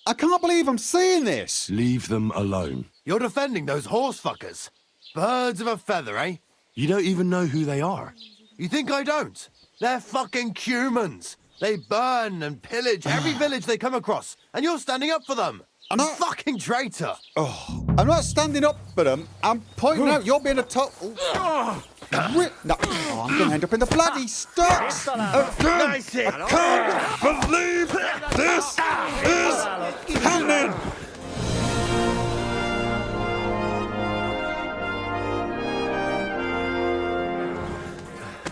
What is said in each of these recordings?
I can't believe I'm seeing this. Leave them alone. You're defending those horse fuckers. Birds of a feather, eh? You don't even know who they are. You think I don't? They're fucking humans. They burn and pillage every village they come across, and you're standing up for them. I'm not... Fucking traitor. Oh, I'm not standing up for them. I'm pointing out you're being a total... No. Oh, I'm going to end up in the bloody stocks. I can't believe this is happening.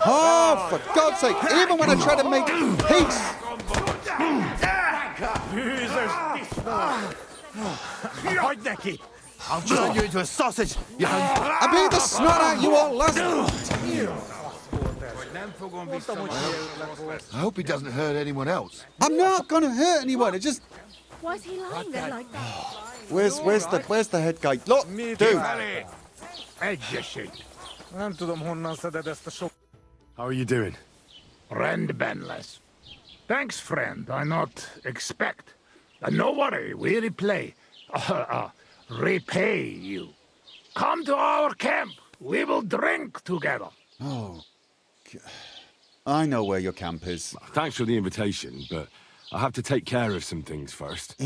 Oh, for God's sake, even when I try to make peace. I'll turn you into a sausage, you I beat the snot out you all last. I hope he doesn't hurt anyone else. I'm not going to hurt anyone. It just... Why's he lying there like that? Where's the head guy? Look, dude. How are you doing? Friend Benless. Thanks, friend. I not expect. No worry, we repay you. Come to our camp. We will drink together. Oh, I know where your camp is. Thanks for the invitation, but I have to take care of some things first.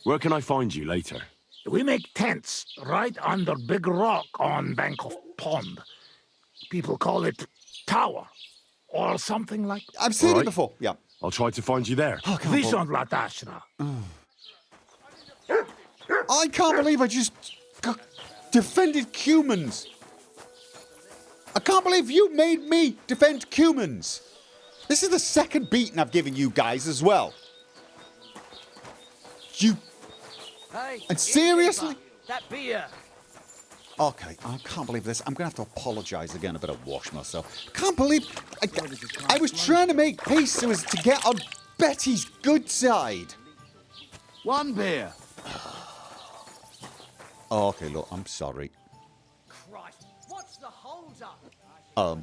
Where can I find you later? We make tents right under big rock on bank of pond. People call it tower or something like that. I've seen it before, yeah. I'll try to find you there. Oh, Vishon Latashra. I can't believe I just defended humans. I can't believe you made me defend humans. This is the second beating I've given you guys as well. You... Hey, and seriously? That beer. Okay, I can't believe this. I'm going to have to apologise again. I better wash myself. Can't believe... I was trying to make peace so as to get on Betty's good side. One beer. Oh, okay, look, I'm sorry. Christ, what's the hold up?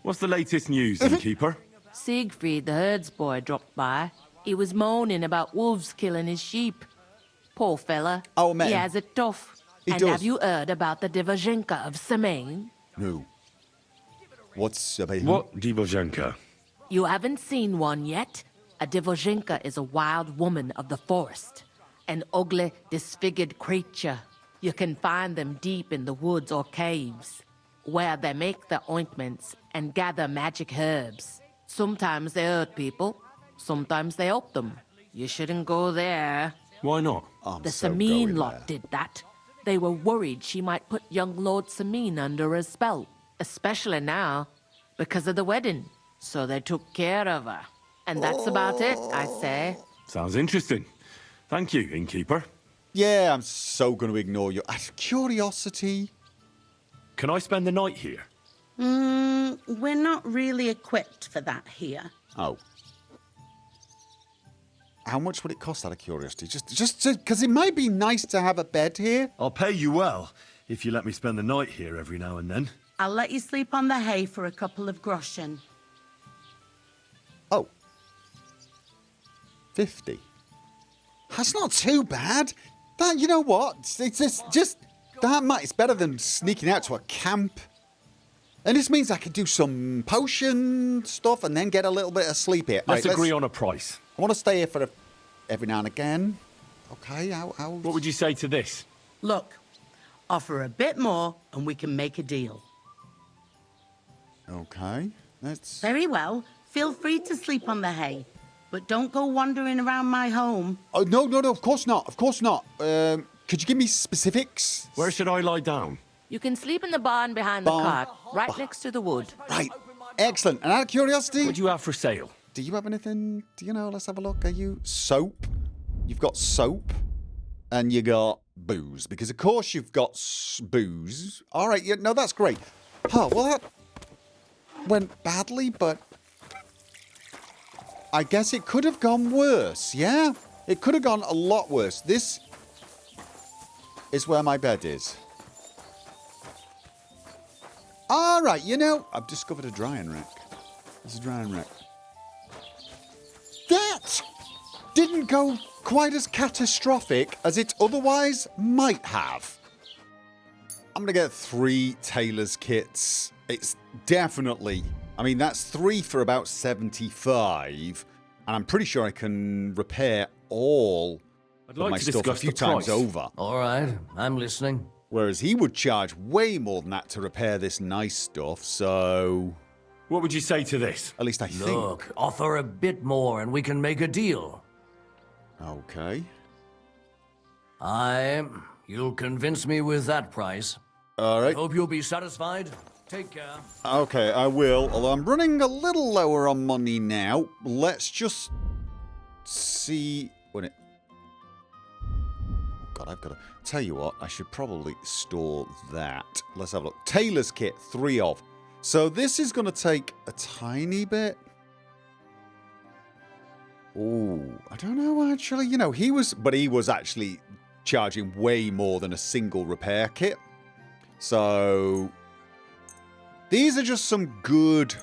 What's the latest news, Innkeeper? Siegfried, the herdsboy, dropped by. He was moaning about wolves killing his sheep. Poor fella. Oh, man. He has it tough. He does. Have you heard about the Divozhenka of Semain? No. What's about him? What Divozhenka? You haven't seen one yet? A Divozhenka is a wild woman of the forest. An ugly, disfigured creature. You can find them deep in the woods or caves, where they make their ointments and gather magic herbs. Sometimes they hurt people, sometimes they help them. You shouldn't go there. Why not? The Samin lot did that. They were worried she might put young Lord Samin under a spell, especially now, because of the wedding. So they took care of her. And that's about it, I say. Sounds interesting. Thank you, Innkeeper. Yeah, I'm so going to ignore you. Out of curiosity. Can I spend the night here? We're not really equipped for that here. Oh. How much would it cost out of curiosity? Just because it might be nice to have a bed here. I'll pay you well if you let me spend the night here every now and then. I'll let you sleep on the hay for a couple of groschen. Oh. 50. That's not too bad. That, you know what? It's just that much. It's better than sneaking out to a camp. And this means I can do some potion stuff and then get a little bit of sleep here. Let's agree on a price. I want to stay here for every now and again. Okay, how... What would you say to this? Look, offer a bit more and we can make a deal. Okay, let's... Very well. Feel free to sleep on the hay. But don't go wandering around my home. Oh, no, of course not. Of course not. Could you give me specifics? Where should I lie down? You can sleep in the barn behind the cart, right next to the wood. Right. Excellent. And out of curiosity... What do you have for sale? Do you have anything... Do you know? Let's have a look. Are you... Soap? You've got soap. And you got booze. Because, of course, you've got booze. All right. Yeah, no, that's great. Oh, well, that went badly, but... I guess it could have gone worse, yeah? It could have gone a lot worse. This is where my bed is. All right, you know, I've discovered a drying rack. There's a drying rack. That didn't go quite as catastrophic as it otherwise might have. I'm going to get 3 tailor's kits. It's definitely... I mean, that's 3 for about 75. And I'm pretty sure I can repair all I'd of like my to stuff a discuss few the times price. over. All right, I'm listening. Whereas he would charge way more than that to repair this nice stuff, so... What would you say to this? At least I think. Look, offer a bit more and we can make a deal. Okay. You'll convince me with that price. Alright. Hope you'll be satisfied. Take care. Okay, I will. Although I'm running a little lower on money now. Let's just see when it... Oh God, I've got to... Tell you what, I should probably store that. Let's have a look. Tailor's kit, 3 of. So this is going to take a tiny bit. Oh, I don't know actually. You know, he was actually charging way more than a single repair kit. So these are just some good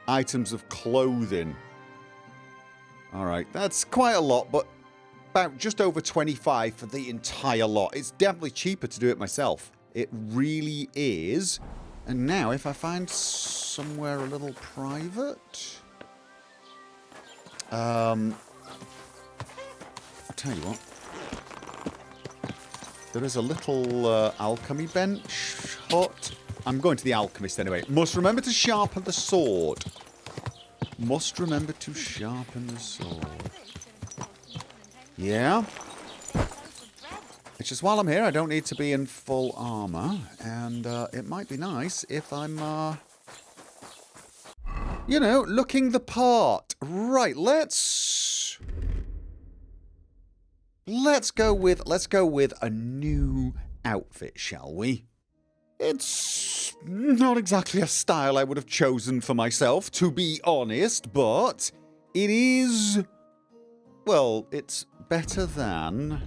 items of clothing. All right, that's quite a lot, but about just over 25 for the entire lot. It's definitely cheaper to do it myself. It really is. And now if I find somewhere a little private... I'll tell you what. There is a little alchemy bench hut. I'm going to the alchemist anyway. Must remember to sharpen the sword. Must remember to sharpen the sword. Yeah. It's just while I'm here, I don't need to be in full armor. And it might be nice if I'm, you know, looking the part. Right, let's go with a new outfit, shall we? It's not exactly a style I would have chosen for myself, to be honest, but it is, well, it's better than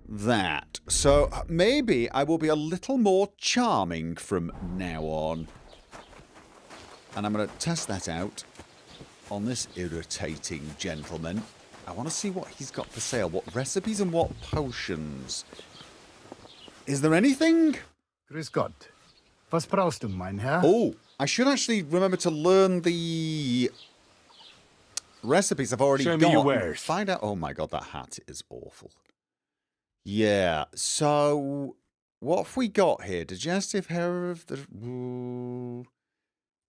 that. So maybe I will be a little more charming from now on. And I'm going to test that out on this irritating gentleman. I want to see what he's got for sale. What recipes and what potions. Is there anything? Grüß Gott. Was brauchst du, mein Herr? Oh, I should actually remember to learn the recipes I've already got. Show me your wares. Find out. Oh my God, that hat is awful. Yeah, so what have we got here? Digestive hair of the... Ooh.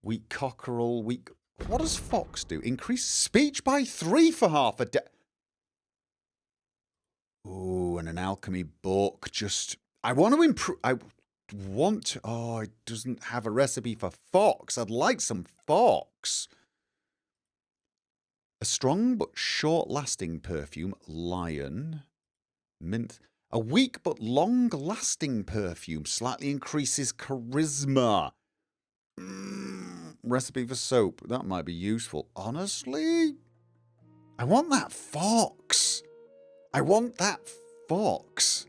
Wheat cockerel, wheat... What does fox do? Increase speech by 3 for half a day. Ooh, and an alchemy book. Just... I want to improve... Oh, it doesn't have a recipe for fox. I'd like some fox. A strong but short-lasting perfume. Lion. Mint. A weak but long-lasting perfume. Slightly increases charisma. Recipe for soap. That might be useful. Honestly, I want that fox. I want that fox.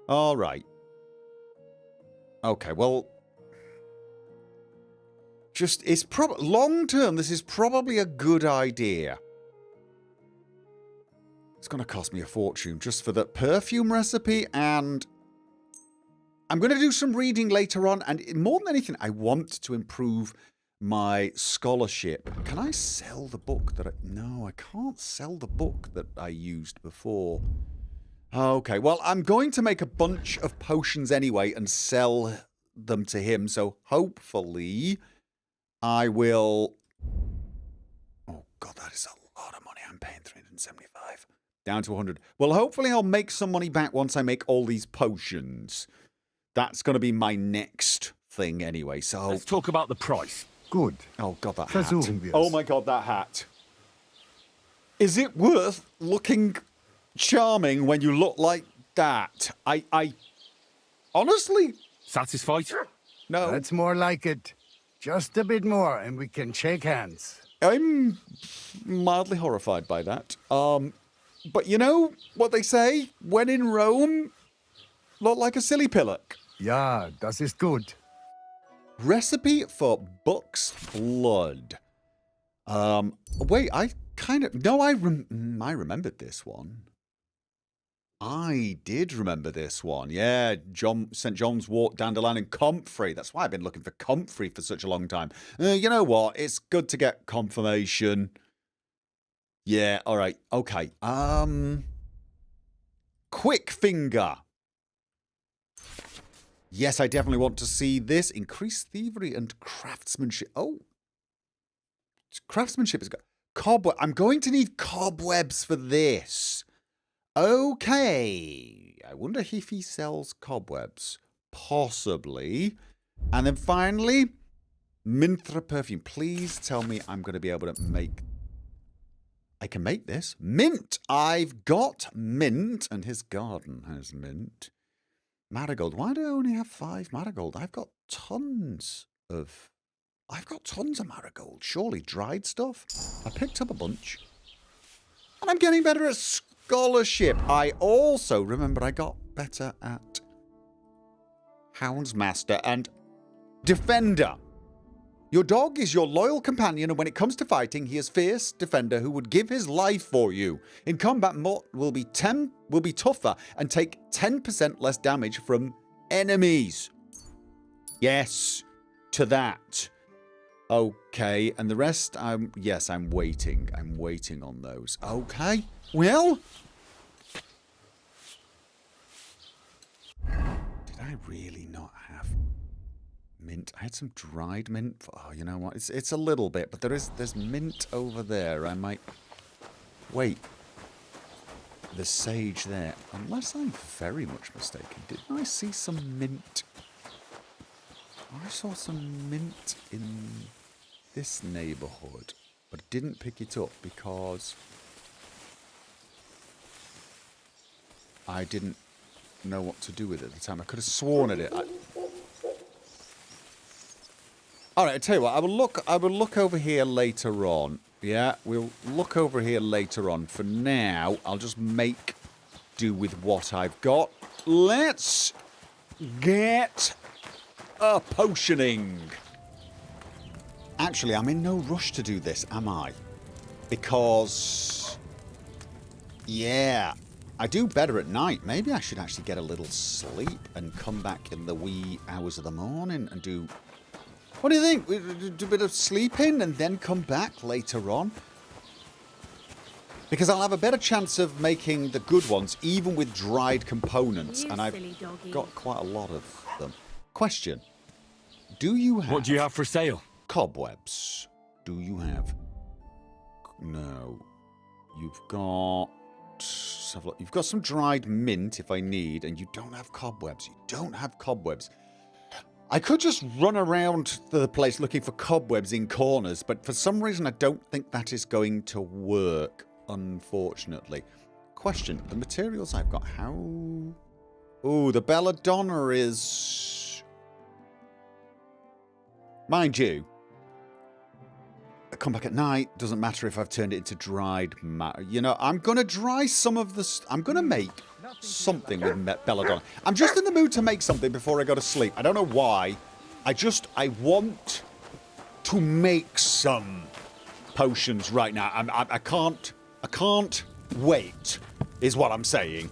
All right. Okay, well, just it's probably long term. This is probably a good idea. It's going to cost me a fortune just for the perfume recipe, and I'm going to do some reading later on. And more than anything, I want to improve my scholarship. Can I sell the book that No, I can't sell the book that I used before. Okay, well, I'm going to make a bunch of potions anyway and sell them to him. So hopefully I will... Oh, God, that is a lot of money. I'm paying 375. Down to 100. Well, hopefully I'll make some money back once I make all these potions. That's going to be my next thing anyway, so... Let's talk about the price. Good. Oh, God, that hat. Versuchen wir's. Oh, my God, that hat. Is it worth looking charming when you look like that? I honestly... Satisfied? No. That's more like it. Just a bit more and we can shake hands. I'm mildly horrified by that. But you know what they say? When in Rome, look like a silly pillock. Ja, das ist gut. Recipe for buck's blood. Wait, I kind of... No, I remembered this one. I did remember this one. Yeah, St. John's Wort, Dandelion, and Comfrey. That's why I've been looking for Comfrey for such a long time. You know what? It's good to get confirmation. Yeah, all right. Okay. Quick Finger. Yes, I definitely want to see this. Increased thievery and craftsmanship. Oh. Craftsmanship is good. Cobweb. I'm going to need cobwebs for this. Okay. I wonder if he sells cobwebs. Possibly. And then finally, Minthra perfume. Please tell me I'm going to be able to make... I can make this. Mint. I've got mint. And his garden has mint. Marigold. Why do I only have 5 marigold? I've got tons of marigold. Surely dried stuff. I picked up a bunch. And I'm getting better at scholarship. I also remember I got better at Houndsmaster and Defender. Your dog is your loyal companion, and when it comes to fighting, he is fierce defender who would give his life for you. In combat, Mort will be tougher and take 10% less damage from enemies. Yes, to that. Okay, and the rest, I'm waiting. I'm waiting on those. Okay, well. Did I really not have mint? I had some dried mint. Oh, you know what? It's a little bit, but there's mint over there. I might wait. There's sage there. Unless I'm very much mistaken. Didn't I see some mint? I saw some mint in this neighborhood, but didn't pick it up because I didn't know what to do with it at the time. I could have sworn at it. All right, I tell you what. I will look over here later on. Yeah, we'll look over here later on. For now, I'll just make do with what I've got. Let's get a potioning. Actually, I'm in no rush to do this, am I? Because, yeah, I do better at night. Maybe I should actually get a little sleep and come back in the wee hours of the morning and do... What do you think? We do a bit of sleeping and then come back later on? Because I'll have a better chance of making the good ones, even with dried components. And I've got quite a lot of them. Question. Do you have... What do you have for sale? Cobwebs. Do you have... No. You've got... Let's have a look. You've got some dried mint if I need, and you don't have cobwebs. You don't have cobwebs. I could just run around the place looking for cobwebs in corners, but for some reason I don't think that is going to work, unfortunately. Question. The materials I've got, how... Ooh, the belladonna is... Mind you, I come back at night. Doesn't matter if I've turned it into dried matter. You know, I'm going to dry some of the... I'm going to make something with belladonna. I'm just in the mood to make something before I go to sleep. I don't know why. I want to make some potions right now. I can't wait, is what I'm saying.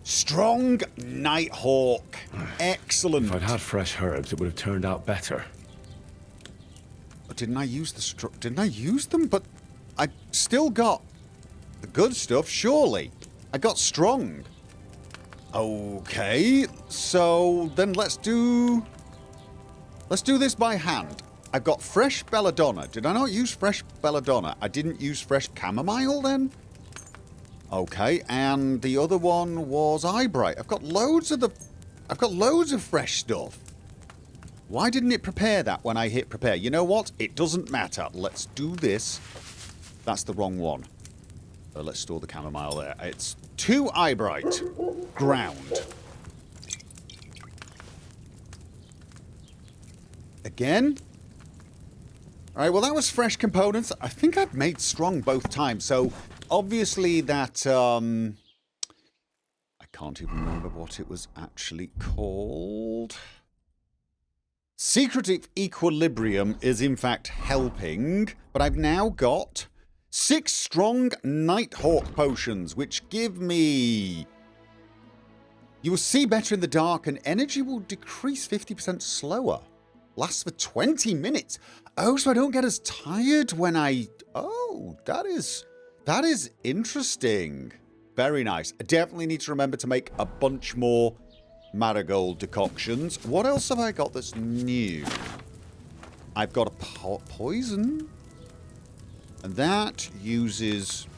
Strong Nighthawk. Excellent. If I'd had fresh herbs, it would have turned out better. Didn't I use the Didn't I use them? But I still got the good stuff, surely. I got strong. Okay, so then let's do this by hand. I've got fresh belladonna. Did I not use fresh belladonna? I didn't use fresh chamomile then? Okay, and the other one was eyebright. I've got loads of fresh stuff. Why didn't it prepare that when I hit prepare? You know what? It doesn't matter. Let's do this. That's the wrong one. Let's store the chamomile there. It's 2 eyebright. Ground. Again. Alright, well that was fresh components. I think I've made strong both times, so obviously that, I can't even remember what it was actually called. Secret of Equilibrium is in fact helping, but I've now got 6 strong Nighthawk potions, which give me... You will see better in the dark and energy will decrease 50% slower. Lasts for 20 minutes. Oh, so I don't get as tired when I... Oh, that is interesting. Very nice. I definitely need to remember to make a bunch more marigold decoctions. What else have I got that's new? I've got a poison. And that uses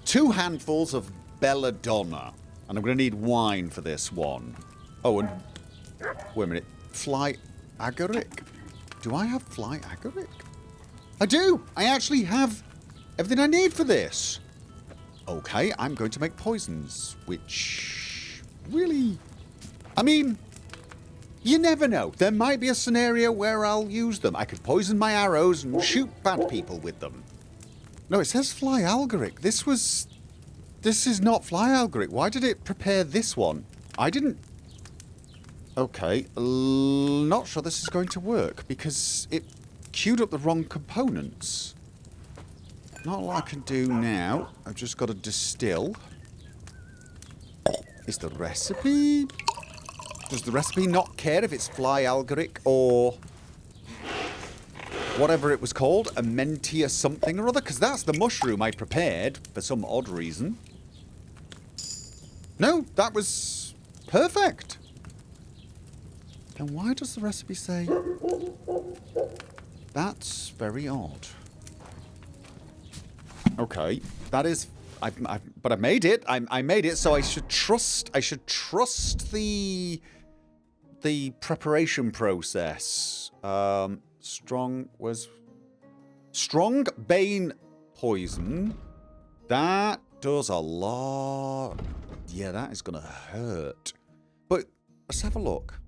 2 handfuls of belladonna. And I'm going to need wine for this one. Oh, and wait a minute. Fly agaric? Do I have fly agaric? I do! I actually have everything I need for this. Okay, I'm going to make poisons, which really... I mean, you never know. There might be a scenario where I'll use them. I could poison my arrows and shoot bad people with them. No, it says fly algoric. This is not fly algoric. Why did it prepare this one? I didn't... Okay, not sure this is going to work because it queued up the wrong components. Not a lot I can do now. I've just got to distill. Is the recipe... Does the recipe not care if it's fly algoric or whatever it was called? A mentia something or other? Because that's the mushroom I prepared for some odd reason. No, that was perfect. Then why does the recipe say... That's very odd. Okay, that is... but I made it. I made it, so I should trust... I should trust the preparation process. Strong bane poison. That does a lot. Yeah, that is going to hurt. But let's have a look.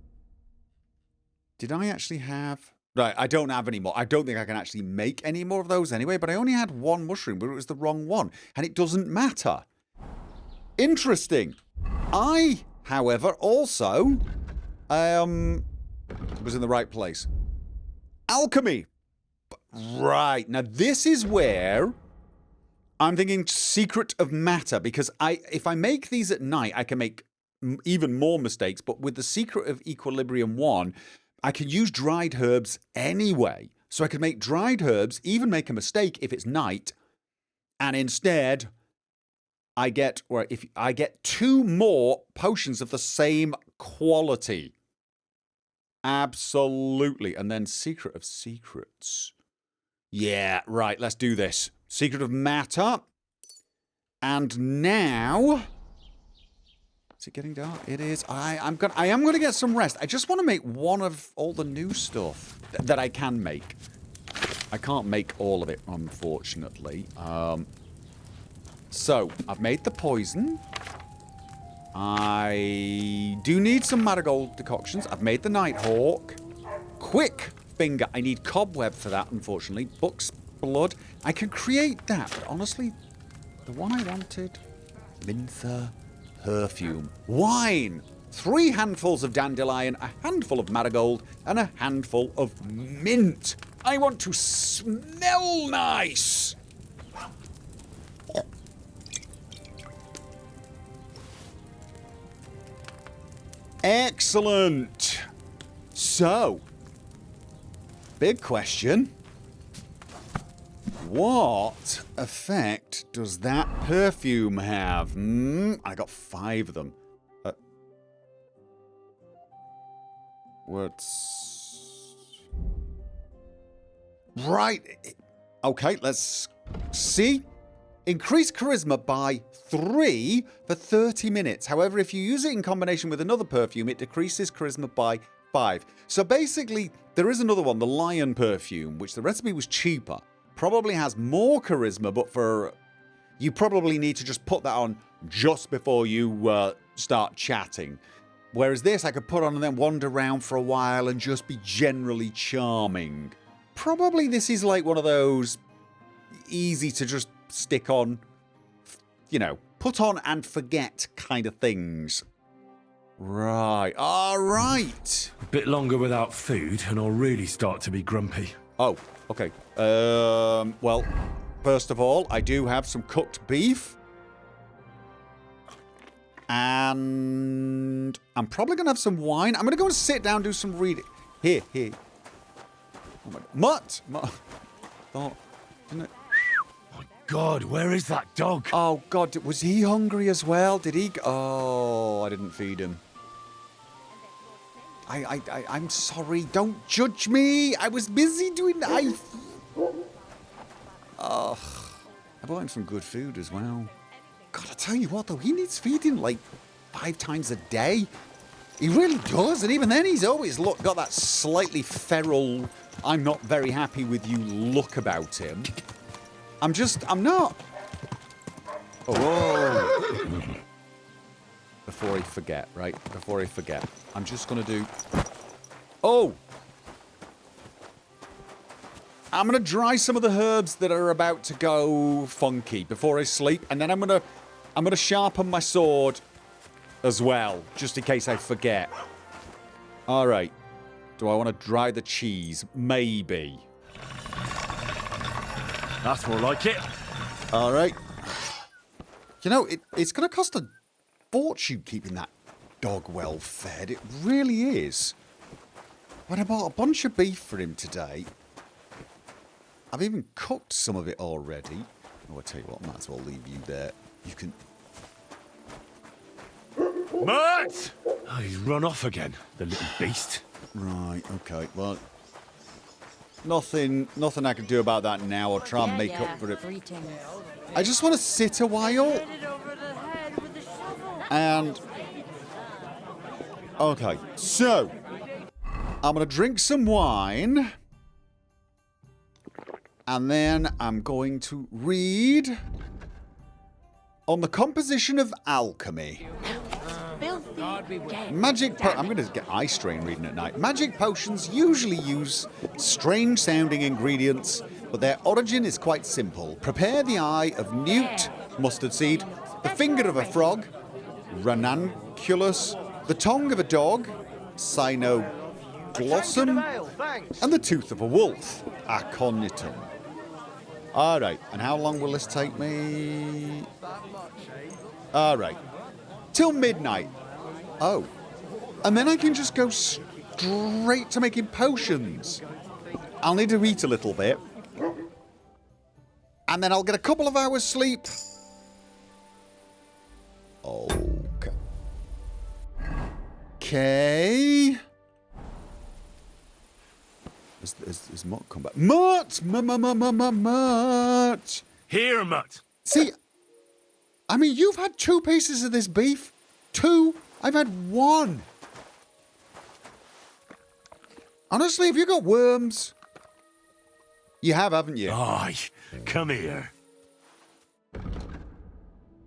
Did I actually have... Right, I don't have any more. I don't think I can actually make any more of those anyway, but I only had 1 mushroom, but it was the wrong one. And it doesn't matter. Interesting. I, however, also... was in the right place. Alchemy. Right. Now, this is where I'm thinking secret of matter, because if I make these at night, I can make even more mistakes. But with the secret of Equilibrium 1, I can use dried herbs anyway. So I can make dried herbs, even make a mistake if it's night, and instead I get 2 more potions of the same quality. Absolutely. And then Secret of Secrets. Yeah, right, let's do this. Secret of Matter. And now... Is it getting dark? It is. I am going to get some rest. I just want to make one of all the new stuff that I can make. I can't make all of it, unfortunately. So, I've made the poison. I do need some marigold decoctions. I've made the Nighthawk. Quick finger. I need cobweb for that, unfortunately. Buck's blood. I can create that, but honestly, the one I wanted... Mintha perfume. Wine. 3 handfuls of dandelion, a handful of marigold, and a handful of mint. I want to smell nice. Excellent. So, big question. What effect does that perfume have? I got 5 of them. What's... Right. Okay, let's see. Increase charisma by 3 for 30 minutes. However, if you use it in combination with another perfume, it decreases charisma by 5. So basically, there is another one, the lion perfume, which the recipe was cheaper. Probably has more charisma, but you probably need to just put that on just before you start chatting. Whereas this, I could put on and then wander around for a while and just be generally charming. Probably this is like one of those easy to just stick on, you know, put on and forget kind of things. Right. All right. A bit longer without food, and I'll really start to be grumpy. Oh, okay. Well, first of all, I do have some cooked beef. And I'm probably going to have some wine. I'm going to go and sit down and do some reading. Here. Oh my, Mutt! Thought, didn't it? My God, where is that dog? Oh, God, was he hungry as well? Did he? Oh, I didn't feed him. I'm sorry. Don't judge me. I was busy doing... I bought him some good food as well. God, I tell you what, though, he needs feeding like 5 times a day. He really does, and even then he's always got that slightly feral, I'm not very happy with you look about him. I'm not. Oh. Before I forget, right? Before I forget, I'm just going to do... Oh! I'm going to dry some of the herbs that are about to go funky before I sleep, and then I'm going to sharpen my sword as well, just in case I forget. All right. Do I want to dry the cheese? Maybe. That's more like it. All right. You know, it's going to cost a fortune keeping that dog well fed. It really is. But I bought a bunch of beef for him today. I've even cooked some of it already. Oh, I tell you what, I might as well leave you there. You can... Mutt! Oh, he's run off again, the little beast. Right, okay, well... Nothing I can do about that now. I'll try and make up for it. I just want to sit a while. And... Okay, so... I'm going to drink some wine. And then I'm going to read on the composition of alchemy. I'm going to get eye strain reading at night. Magic potions usually use strange sounding ingredients, but their origin is quite simple. Prepare the eye of newt, mustard seed, the finger of a frog, ranunculus, the tongue of a dog, cynoglossum, and the tooth of a wolf, aconitum. All right, and how long will this take me? All right, till midnight. Oh, and then I can just go straight to making potions. I'll need to eat a little bit. And then I'll get a couple of hours sleep. Okay. Okay. Has Mutt come back? Mutt! Mutt! Here, Mutt! See, I mean, you've had 2 pieces of this beef. 2. I've had 1. Honestly, have you got worms? You have, haven't you? Aye, come here.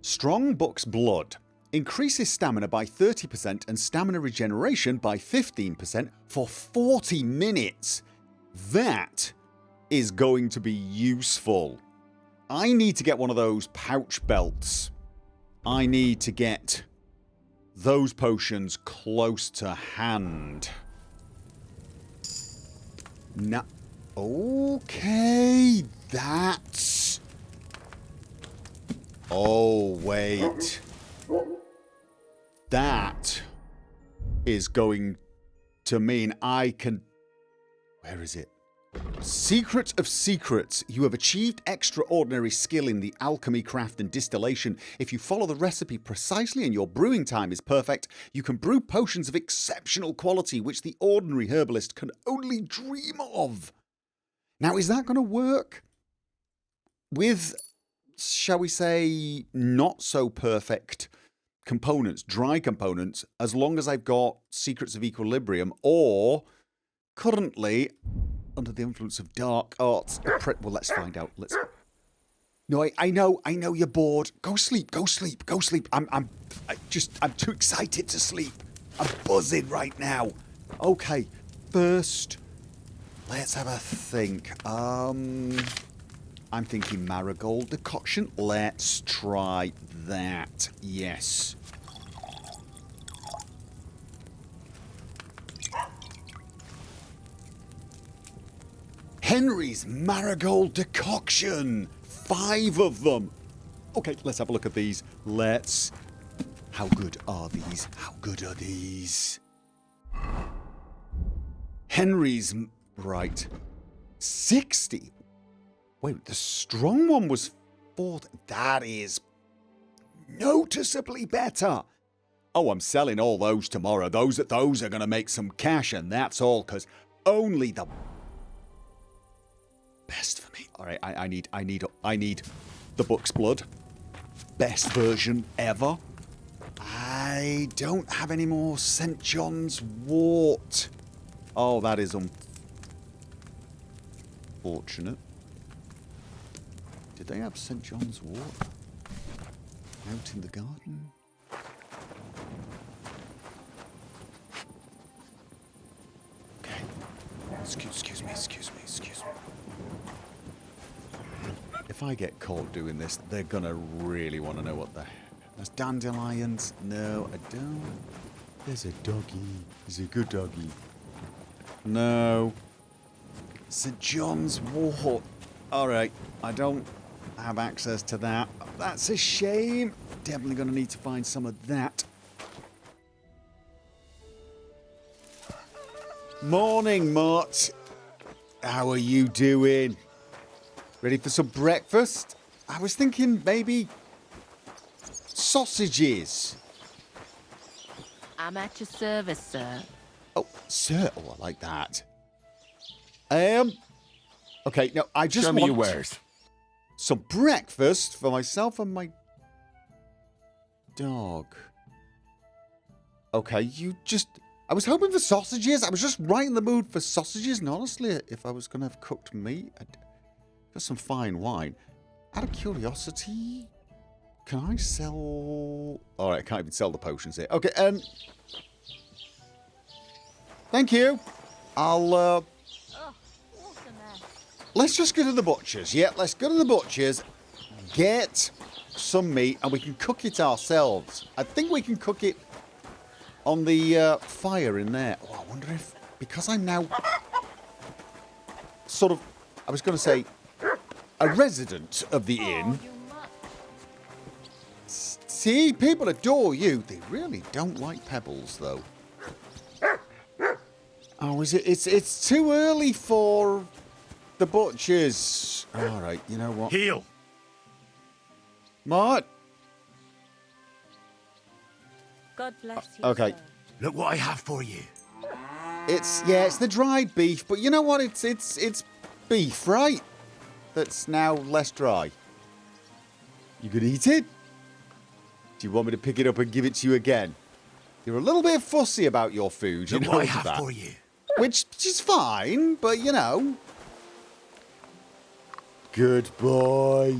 Strong Buck's Blood. Increases stamina by 30% and stamina regeneration by 15% for 40 minutes. That is going to be useful. I need to get one of those pouch belts. I need to get those potions close to hand. Now, okay, that's... Oh, wait. That is going to mean I can... Where is it? Secret of secrets. You have achieved extraordinary skill in the alchemy, craft and distillation. If you follow the recipe precisely and your brewing time is perfect, you can brew potions of exceptional quality which the ordinary herbalist can only dream of. Now, is that going to work with, shall we say, not so perfect components, dry components, as long as I've got Secrets of Equilibrium, or currently under the influence of dark arts? Well, let's find out. No, I know you're bored. Go sleep. I'm too excited to sleep. I'm buzzing right now. Okay, first, let's have a think. I'm thinking marigold decoction. Let's try that. Yes. Henry's marigold decoction. 5 of them. Okay, let's have a look at these. Let's... How good are these? How good are these? Henry's... Right. 60. Wait, the strong one was 40. That is noticeably better. Oh, I'm selling all those tomorrow. Those are going to make some cash, and that's all, because only the best for me. All right, I need the book's blood. Best version ever. I don't have any more St. John's wort. Oh, that is unfortunate. Did they have St. John's wort out in the garden? Okay. Excuse me. If I get caught doing this, they're gonna really want to know what the... There's dandelions. No, I don't. There's a doggy. There's a good doggy. No. St. John's wort. Alright, I don't have access to that. That's a shame. Definitely gonna need to find some of that. Morning, Mort. How are you doing? Ready for some breakfast? I was thinking maybe sausages. I'm at your service, sir. Oh, sir. Oh, I like that. Okay, no, I just Show want me your wares. some breakfast for myself and my dog. Okay, you just... I was hoping for sausages. I was just right in the mood for sausages. And honestly, if I was going to have cooked meat, I'd got some fine wine. Out of curiosity, can I sell... All right, I can't even sell the potions here. Okay, thank you. I'll, Oh, what a mess. Let's just go to the butcher's. Yeah, let's go to the butcher's, get some meat, and we can cook it ourselves. I think we can cook it on the fire in there. Oh, I wonder if... Because I'm now sort of... I was going to say a resident of the inn. You must. See, people adore you. They really don't like pebbles, though. Oh, is it? It's too early for the butchers. All right, you know what? Heal. Mart. God bless you. Okay. Sir. Look what I have for you. It's the dried beef, but you know what? It's beef, right? That's now less dry. You could eat it? Do you want me to pick it up and give it to you again? You're a little bit fussy about your food. You Look know what I have that. for you. Which is fine, but you know. Good boy.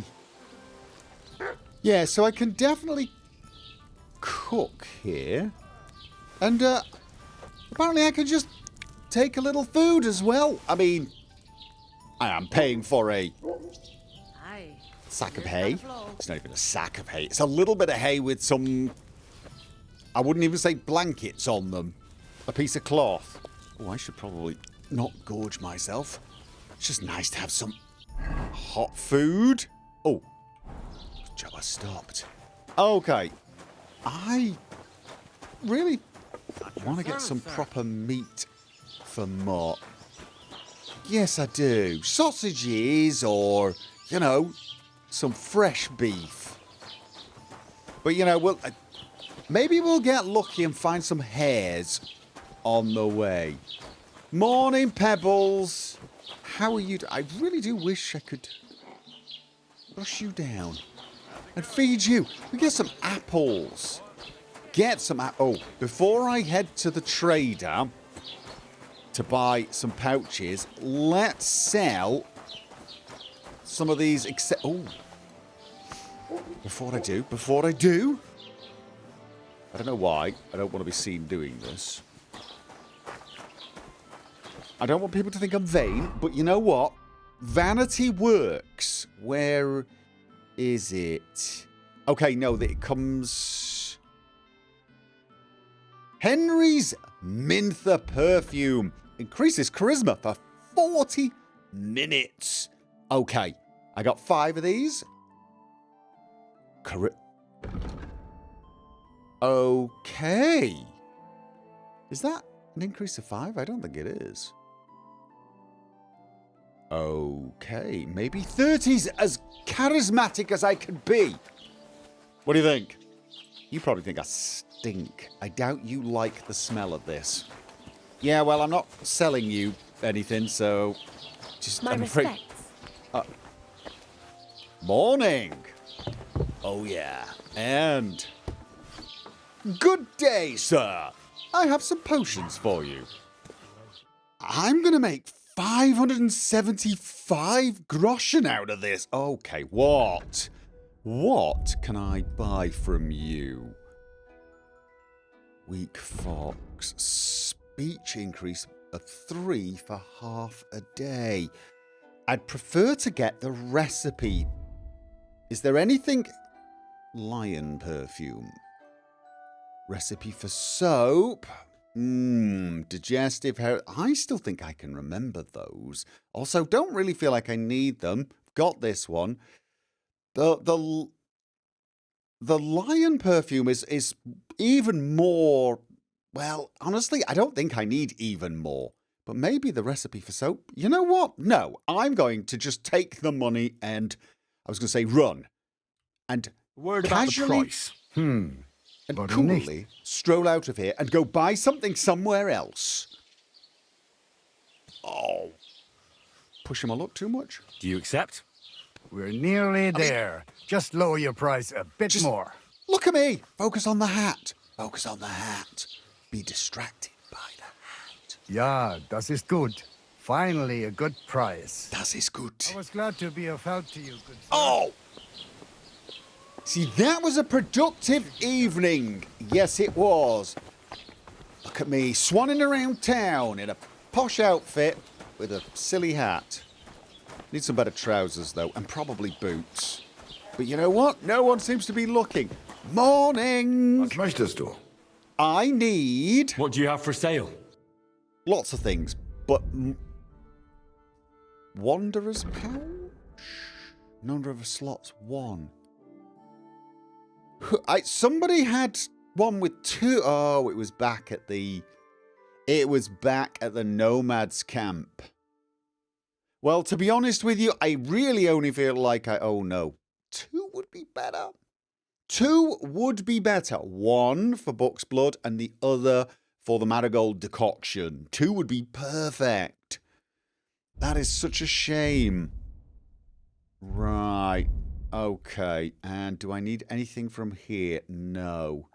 Yeah, so I can definitely cook here. And apparently I can just take a little food as well. I mean, I am paying for a Aye. sack of hay. It's not even a sack of hay. It's a little bit of hay with some... I wouldn't even say blankets on them. A piece of cloth. Oh, I should probably not gorge myself. It's just nice to have some hot food. Oh, good job I stopped. Okay. I really want to get some proper meat for Mott. Yes, I do. Sausages or, you know, some fresh beef. But, you know, maybe we'll get lucky and find some hares on the way. Morning, Pebbles. How are you? I really do wish I could brush you down and feed you. We get some apples. Get some Oh, before I head to the trader to buy some pouches, let's sell some of these. Oh, before I do, I don't know why. I don't want to be seen doing this. I don't want people to think I'm vain, but you know what? Vanity works. Where is it? Okay, no, it comes... Henry's Mintha perfume increases charisma for 40 minutes. Okay, I got 5 of these. Okay. Is that an increase of 5? I don't think it is. Okay, maybe 30's as charismatic as I could be. What do you think? You probably think I stink. I doubt you like the smell of this. Yeah, well, I'm not selling you anything, so just My I'm afraid. respects. Morning. Oh yeah, and good day, sir. I have some potions for you. I'm gonna make 575 groschen out of this. Okay, what? What can I buy from you? Weak fox. Speech increase of 3 for half a day. I'd prefer to get the recipe. Is there anything? Lion perfume. Recipe for soap. Digestive hair. I still think I can remember those. Also, don't really feel like I need them. Got this one. The lion perfume is even more. Well, honestly, I don't think I need even more. But maybe the recipe for soap. You know what? No, I'm going to just take the money and I was going to say run. And Word about the casually price. and Warum nicht? coolly stroll out of here and go buy something somewhere else. Oh. Pushing my luck too much? Do you accept? We're nearly there. Just lower your price a bit Just- more. Look at me. Focus on the hat. Focus on the hat. Be distracted by the hat. Ja, das ist gut. Finally, a good price. Das ist gut. I was glad to be of help to you, good sir. Oh! See, that was a productive evening. Yes, it was. Look at me, swanning around town in a posh outfit with a silly hat. Need some better trousers, though, and probably boots. But you know what? No one seems to be looking. Morning! Was möchtest du? I need What do you have for sale? lots of things, but... Wanderer's pouch? Number of slots, 1. Somebody had one with 2. Oh, it was back at the Nomads camp. Well, to be honest with you, I really only feel like oh no. 2 would be better. 2 would be better. 1 for Buck's Blood and the other for the Marigold decoction. 2 would be perfect. That is such a shame. Right. Okay. And do I need anything from here? No.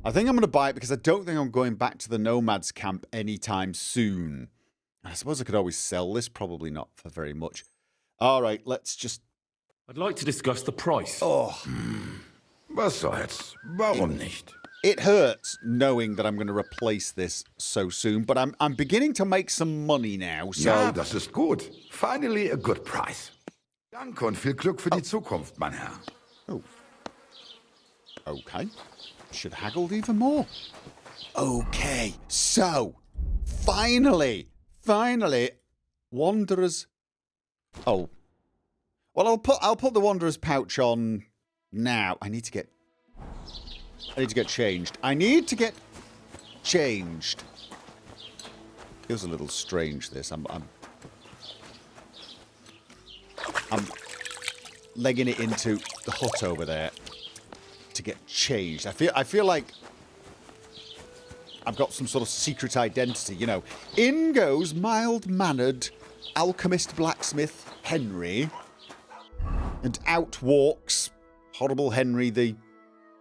I think I'm going to buy it because I don't think I'm going back to the Nomads camp anytime soon. I suppose I could always sell this. Probably not for very much. All right. Let's just... I'd like to discuss the price. Oh, Was soll's? Warum nicht? it hurts knowing that I'm going to replace this so soon. But I'm beginning to make some money now. So... Ja, das ist gut. Finally a good price. Danke und viel Glück für die Zukunft, mein Herr. Oh. Okay. Should have haggled even more. Okay. So, finally, Wanderer's... Oh. Well, I'll put the Wanderer's pouch on now. I need to get changed. Feels a little strange, this. I'm legging it into the hut over there to get changed. I feel like I've got some sort of secret identity, you know. In goes mild-mannered alchemist blacksmith Henry, and out walks horrible Henry the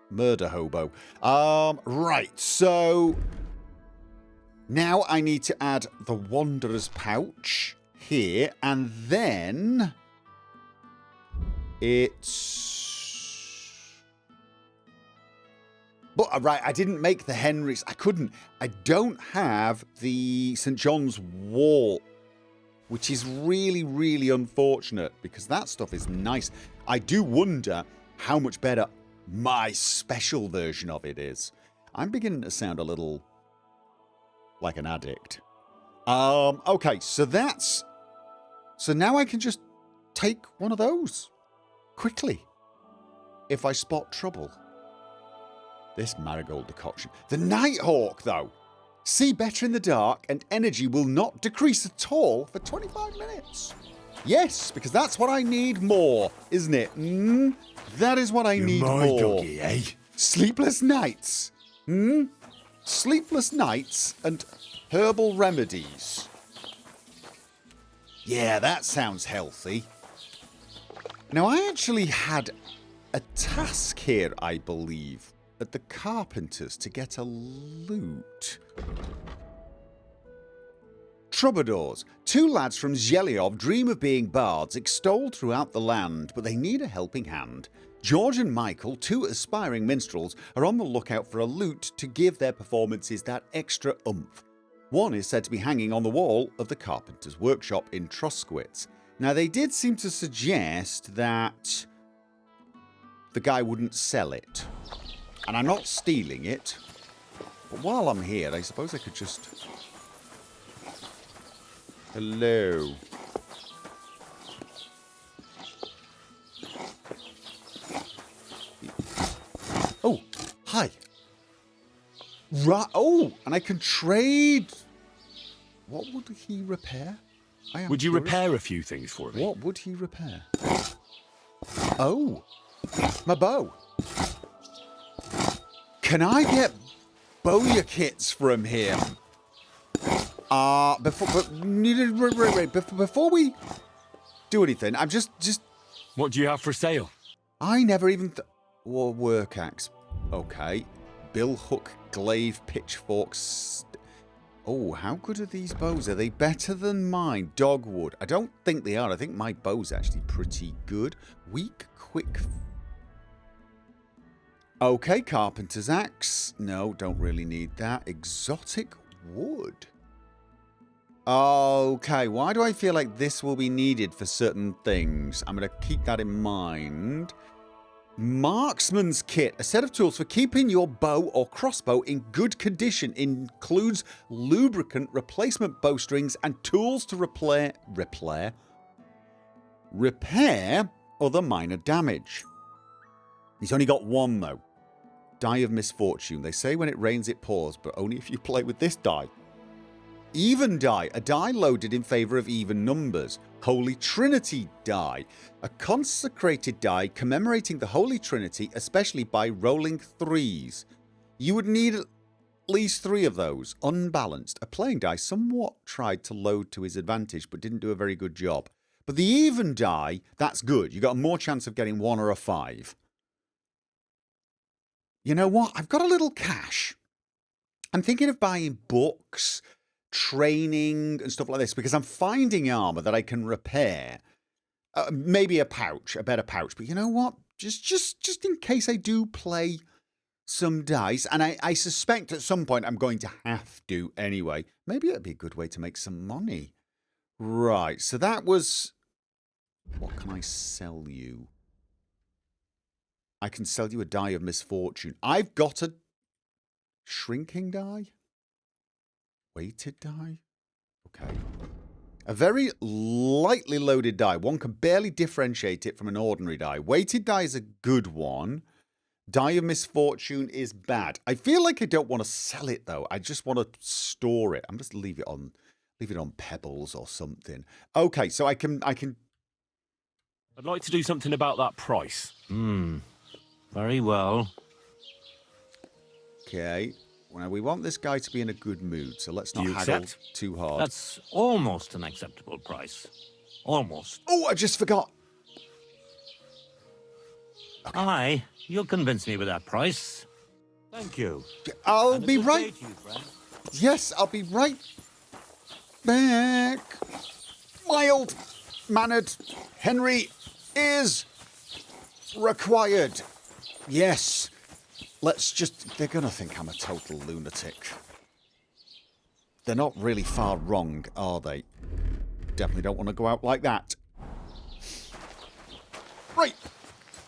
murder hobo. Right, so now I need to add the Wanderer's pouch here, and then it's... But, right, I didn't make the Henry's. I couldn't. I don't have the St. John's Wort, which is really, really unfortunate because that stuff is nice. I do wonder how much better my special version of it is. I'm beginning to sound a little like an addict. Okay, so that's So now I can just take one of those. Quickly. If I spot trouble. This marigold decoction. The Nighthawk, though. See better in the dark and energy will not decrease at all for 25 minutes. Yes, because that's what I need more, isn't it? That is what I need more. Doggy, eh? Sleepless nights. Sleepless nights and herbal remedies. Yeah, that sounds healthy. Now, I actually had a task here, I believe, at the Carpenter's to get a lute. Troubadours. 2 lads from Zhelyov dream of being bards extolled throughout the land, but they need a helping hand. George and Michael, 2 aspiring minstrels, are on the lookout for a lute to give their performances that extra oomph. One is said to be hanging on the wall of the Carpenter's workshop in Troskowitz. Now, they did seem to suggest that the guy wouldn't sell it. And I'm not stealing it. But while I'm here, I suppose I could just... Hello. Oh, hi. Right. Oh, and I can trade. What would he repair? Would you repair a few things for me? What would he repair? Oh, my bow. Can I get bowyer kits from him? Before we do anything, I'm just. What do you have for sale? I never even. Work axe. Okay. Bill hook, glaive, pitchforks. Oh, how good are these bows? Are they better than mine? Dogwood. I don't think they are. I think my bow's actually pretty good. Weak, quick. Okay, carpenter's axe. No, don't really need that. Exotic wood. Okay, why do I feel like this will be needed for certain things? I'm going to keep that in mind. Marksman's kit. A set of tools for keeping your bow or crossbow in good condition. Includes lubricant, replacement bowstrings, and tools to repair other minor damage. He's only got one, though. Die of misfortune. They say when it rains it pours, but only if you play with this die. Even die. A die loaded in favour of even numbers. Holy Trinity die. A consecrated die commemorating the Holy Trinity, especially by rolling 3s. You would need at least 3 of those. Unbalanced. A playing die somewhat tried to load to his advantage, but didn't do a very good job. But the even die, that's good. You got a more chance of getting 1 or a 5. You know what? I've got a little cash. I'm thinking of buying books, training and stuff like this, because I'm finding armor that I can repair. Maybe a pouch, a better pouch. But you know what? Just in case I do play some dice, and I suspect at some point I'm going to have to anyway. Maybe it'd be a good way to make some money. Right, so that was... What can I sell you? I can sell you a die of misfortune. I've got a shrinking die? Weighted die? Okay. A very lightly loaded die. One can barely differentiate it from an ordinary die. Weighted die is a good one. Die of misfortune is bad. I feel like I don't want to sell it though. I just want to store it. I'm just leave it on pebbles or something. Okay, so I can I'd like to do something about that price. Very well. Okay. Well, we want this guy to be in a good mood, so let's not haggle too hard. That's almost an acceptable price. Almost. Oh, I just forgot. Okay. Aye, you'll convince me with that price. Thank you. I'll be right. Yes, I'll be right back. Mild-mannered Henry is required. Yes. Let's just... They're going to think I'm a total lunatic. They're not really far wrong, are they? Definitely don't want to go out like that. Right.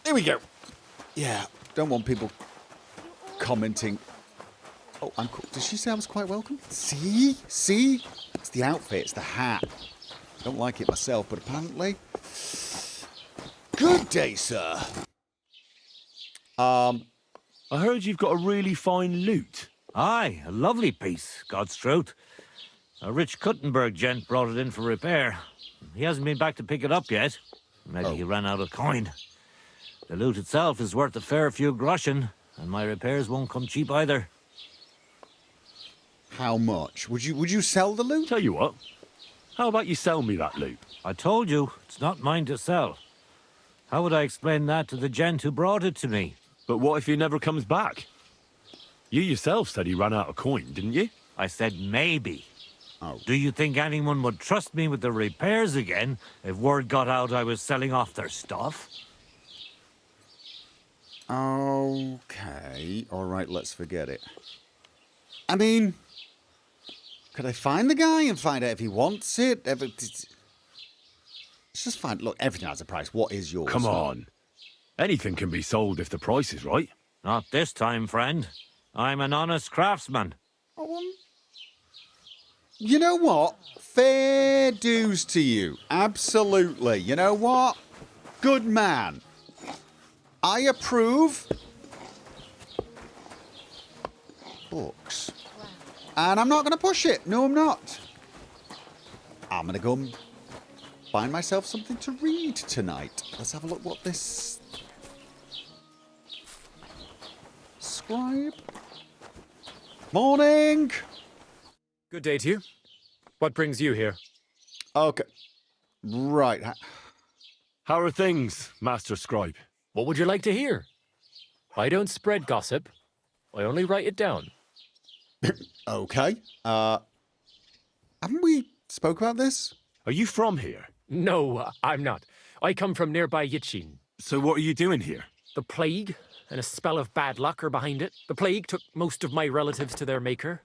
Here we go. Yeah. Don't want people commenting. Oh, I'm cool. Did she say I was quite welcome? See? See? It's the outfit. It's the hat. Don't like it myself, but apparently... Good day, sir. I heard you've got a really fine lute. Aye, a lovely piece, God's truth. A rich Kuttenberg gent brought it in for repair. He hasn't been back to pick it up yet. Maybe he ran out of coin. The lute itself is worth a fair few groschen, and my repairs won't come cheap either. How much? Would you sell the lute? Tell you what, how about you sell me that lute? I told you, it's not mine to sell. How would I explain that to the gent who brought it to me? But what if he never comes back? You yourself said he ran out of coin, didn't you? I said maybe. Oh. Do you think anyone would trust me with the repairs again if word got out I was selling off their stuff? Okay. All right, let's forget it. I mean, could I find the guy and find out if he wants it? Let's just find... Look, everything has a price. What is yours? Come on. Anything can be sold if the price is right. Not this time, friend. I'm an honest craftsman. You know what? Fair dues to you. Absolutely. You know what? Good man. I approve. Books. And I'm not going to push it. No, I'm not. I'm going to go and find myself something to read tonight. Let's have a look what this... Scribe. Morning. Good day to you. What brings you here? Okay. Right. How are things, Master Scribe? What would you like to hear? I don't spread gossip. I only write it down. Okay. Haven't we spoke about this? Are you from here? No, I'm not. I come from nearby Yitchin. So what are you doing here? The plague and a spell of bad luck are behind it. The plague took most of my relatives to their maker.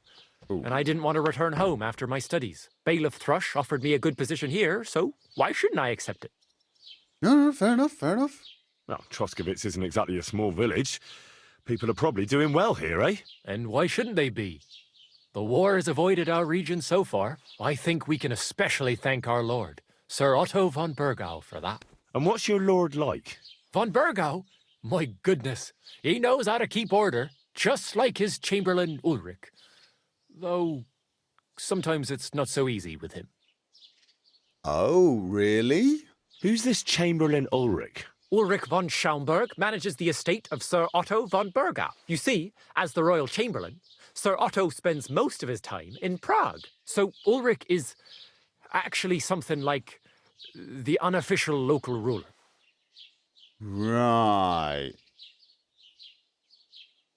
Ooh. And I didn't want to return home after my studies. Bailiff Thrush offered me a good position here, so why shouldn't I accept it? No, fair enough, fair enough. Well, Troskowitz isn't exactly a small village. People are probably doing well here, eh? And why shouldn't they be? The war has avoided our region so far. I think we can especially thank our lord, Sir Otto von Burgau, for that. And what's your lord like? Von Burgau? My goodness, he knows how to keep order, just like his Chamberlain Ulrich. Though, sometimes it's not so easy with him. Oh, really? Who's this Chamberlain Ulrich? Ulrich von Schaumburg manages the estate of Sir Otto von Burgau. You see, as the royal chamberlain, Sir Otto spends most of his time in Prague. So Ulrich is actually something like the unofficial local ruler. Right.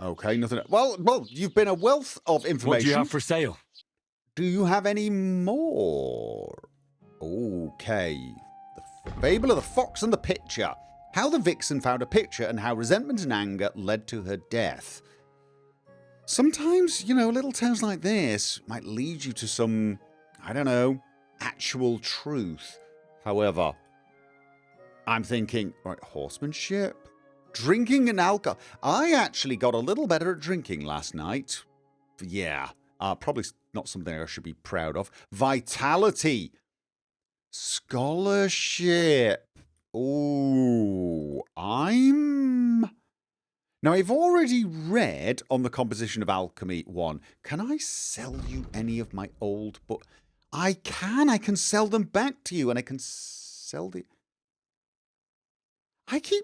Okay, nothing. Well, you've been a wealth of information. What do you have for sale? Do you have any more? Okay. The Fable of the Fox and the Pitcher. How the Vixen found a picture and how resentment and anger led to her death. Sometimes, little tales like this might lead you to some, I don't know, actual truth. However, I'm thinking, right, horsemanship? Drinking and alcohol. I actually got a little better at drinking last night. Yeah, probably not something I should be proud of. Vitality. Scholarship. Ooh, Now, I've already read on the composition of Alchemy 1. Can I sell you any of my old books? I can sell them back to you, and I can sell the... I keep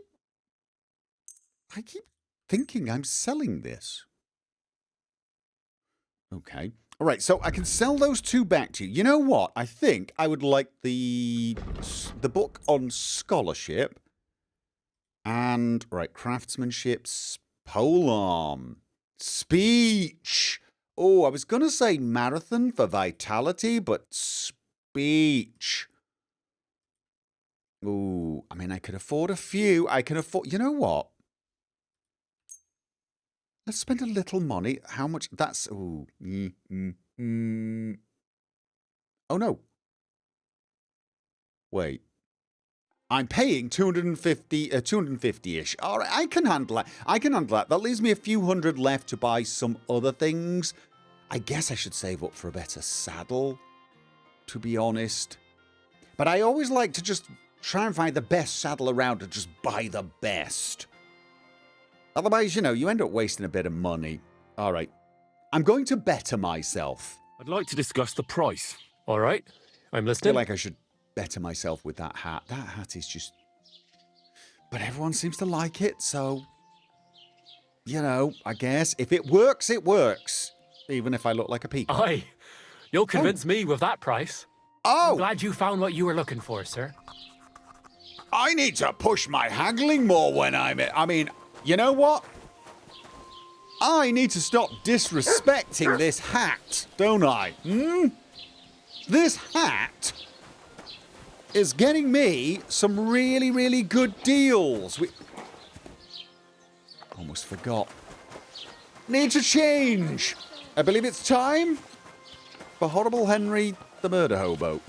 thinking I'm selling this. Okay. All right, so I can sell those two back to you. You know what? I think I would like the book on scholarship and, right, craftsmanship, polearm, speech. Oh, I was going to say marathon for vitality, but speech. Ooh, I mean, I could afford a few. You know what? Let's spend a little money. How much? That's... Ooh. Oh, no. Wait. I'm paying 250-ish. All right, I can handle that. That leaves me a few hundred left to buy some other things. I guess I should save up for a better saddle, to be honest. But I always like to just try and find the best saddle around and just buy the best. Otherwise, you know, you end up wasting a bit of money. All right. I'm going to better myself. I'd like to discuss the price. All right, I'm I listening. feel like I should better myself with that hat. That hat is just... But everyone seems to like it, so... You know, I guess if it works, it works. Even if I look like a peacock. Aye, you'll convince me with that price. Oh! I'm glad you found what you were looking for, sir. I need to push my haggling more when I mean, you know what? I need to stop disrespecting this hat, don't I? This hat is getting me some really, really good deals. Almost forgot. Need to change. I believe it's time for Horrible Henry the Murder Hobo.